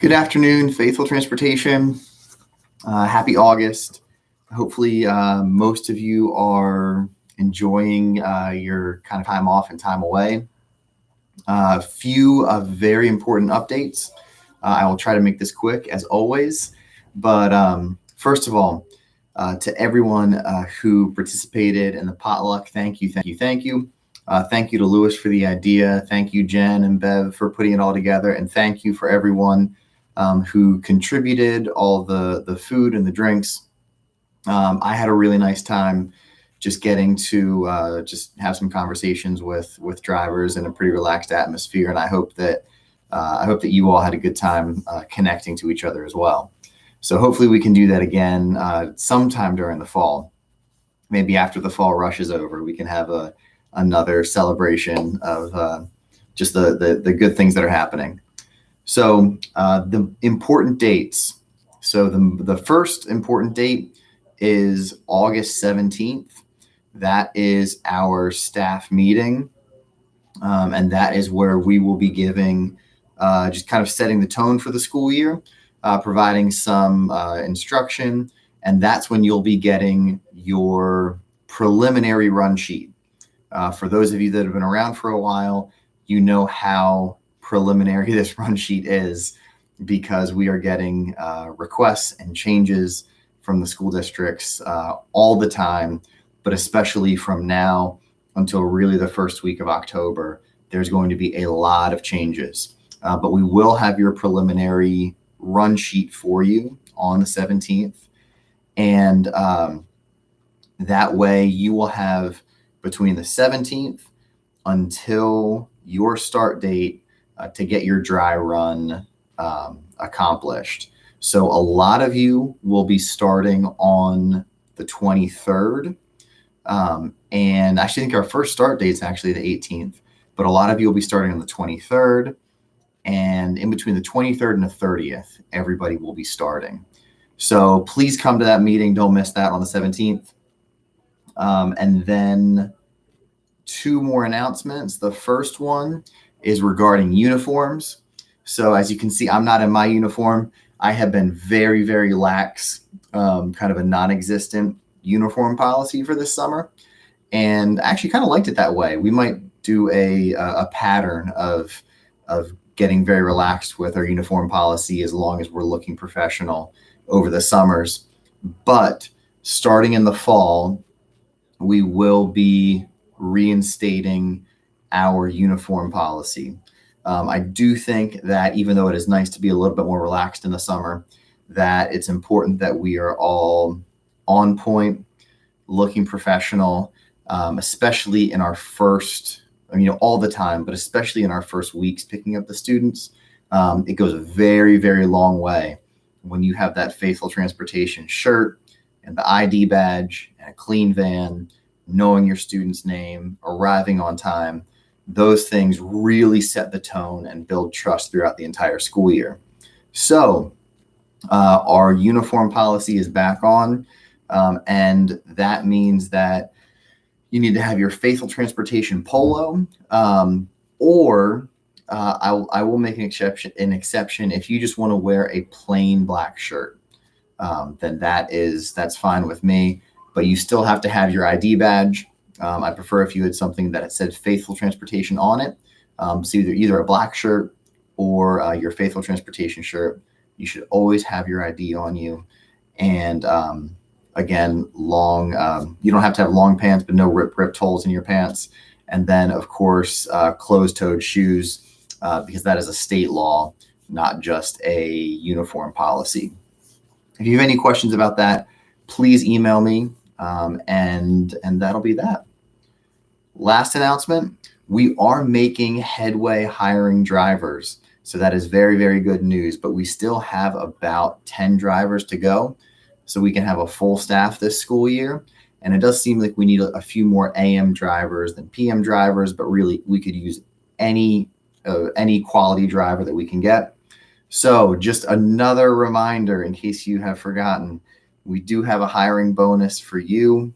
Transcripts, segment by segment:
Good afternoon, Faithful Transportation. Happy August. Hopefully, most of you are enjoying your kind of time off and time away. A few very important updates. I will try to make this quick as always. But first of all, to everyone who participated in the potluck, thank you, thank you, thank you. Thank you to Lewis for the idea. Thank you, Jen and Bev, for putting it all together. And thank you for everyone who contributed all the food and the drinks. I had a really nice time just getting to just have some conversations with drivers in a pretty relaxed atmosphere, and I hope that you all had a good time connecting to each other as well. So hopefully we can do that again sometime during the fall. Maybe after the fall rush is over, we can have another celebration of just the good things that are happening. So the important dates. So the first important date is August 17th. That is our staff meeting. And that is where we will be giving, just kind of setting the tone for the school year, providing some instruction. And that's when you'll be getting your preliminary run sheet. For those of you that have been around for a while, you know how preliminary this run sheet is, because we are getting requests and changes from the school districts all the time, but especially from now until really the first week of October, there's going to be a lot of changes. But we will have your preliminary run sheet for you on the 17th. And that way you will have between the 17th until your start date to get your dry run accomplished. So a lot of you will be starting on the 23rd. And I actually think our first start date is actually the 18th, but a lot of you will be starting on the 23rd. And in between the 23rd and the 30th, everybody will be starting. So please come to that meeting. Don't miss that on the 17th. And then two more announcements. The first one is regarding uniforms. So as you can see, I'm not in my uniform. I have been very, very lax, kind of a non-existent uniform policy for this summer. And I actually kind of liked it that way. We might do a pattern of getting very relaxed with our uniform policy as long as we're looking professional over the summers. But starting in the fall, we will be reinstating our uniform policy. I do think that even though it is nice to be a little bit more relaxed in the summer, that it's important that we are all on point, looking professional, especially in our first, all the time, but especially in our first weeks picking up the students. It goes a very, very long way when you have that Faithful Transportation shirt and the ID badge and a clean van, knowing your student's name, arriving on time. Those things really set the tone and build trust throughout the entire school year. So our uniform policy is back on, and that means that you need to have your Faithful Transportation polo, or I will make an exception if you just want to wear a plain black shirt. Then that's fine with me. But you still have to have your ID badge. I prefer if you had something that said Faithful Transportation on it. So either a black shirt or your Faithful Transportation shirt. You should always have your ID on you. And again, long. You don't have to have long pants, but no ripped holes in your pants. And then, of course, closed-toed shoes, because that is a state law, not just a uniform policy. If you have any questions about that, please email me, and that'll be that. Last announcement, we are making headway hiring drivers. So that is very, very good news, but we still have about 10 drivers to go. So we can have a full staff this school year. And it does seem like we need a few more AM drivers than PM drivers, but really we could use any quality driver that we can get. So just another reminder, in case you have forgotten, we do have a hiring bonus for you.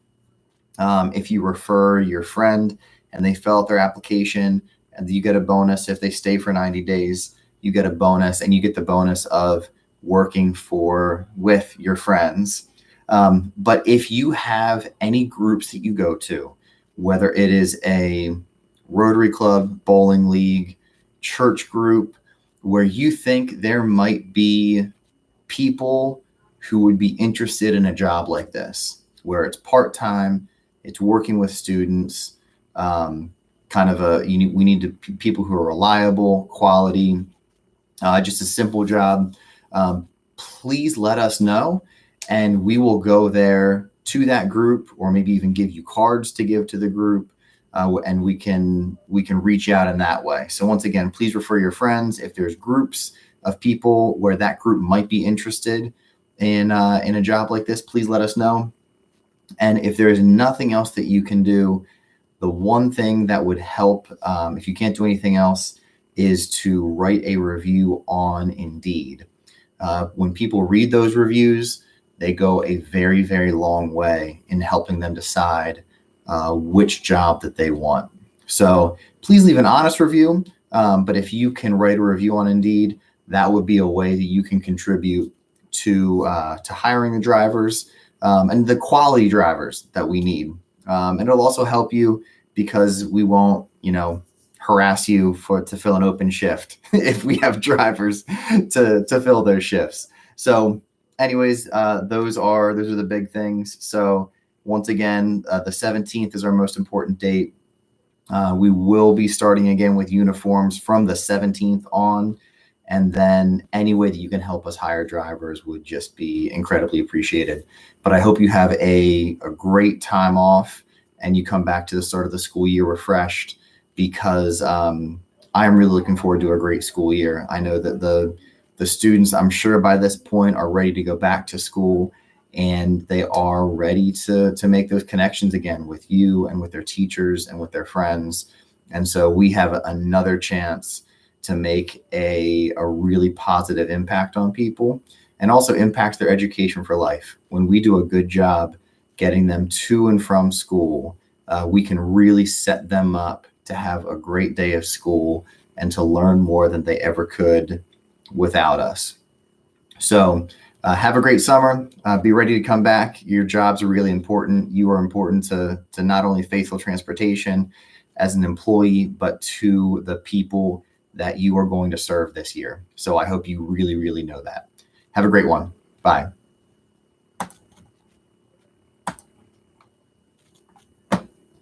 If you refer your friend and they fill out their application, and you get a bonus if they stay for 90 days. you get a bonus, and you get the bonus of working with your friends. But if you have any groups that you go to, whether it is a Rotary Club, bowling league, church group, where you think there might be people who would be interested in a job like this, where it's part-time, it's working with students, we need people who are reliable, quality, just a simple job. Please let us know, and we will go there to that group, or maybe even give you cards to give to the group, and we can reach out in that way. So once again, please refer your friends. If there's groups of people where that group might be interested in a job like this, please let us know. And if there is nothing else that you can do, the one thing that would help, if you can't do anything else, is to write a review on Indeed. When people read those reviews, they go a very, very long way in helping them decide which job that they want. So please leave an honest review. But if you can write a review on Indeed, that would be a way that you can contribute to hiring the drivers and the quality drivers that we need. And it'll also help you because we won't, harass you to fill an open shift if we have drivers to fill those shifts. So anyways, those are the big things. So once again, the 17th is our most important date. We will be starting again with uniforms from the 17th on. And then any way that you can help us hire drivers would just be incredibly appreciated. But I hope you have a great time off and you come back to the start of the school year refreshed, because I'm really looking forward to a great school year. I know that the students, I'm sure by this point, are ready to go back to school, and they are ready to make those connections again with you and with their teachers and with their friends. And so we have another chance to make a really positive impact on people, and also impact their education for life. When we do a good job getting them to and from school, we can really set them up to have a great day of school and to learn more than they ever could without us. So have a great summer. Be ready to come back. Your jobs are really important. You are important to not only Faithful Transportation as an employee, but to the people that you are going to serve this year. So I hope you really, really know that. Have a great one. Bye.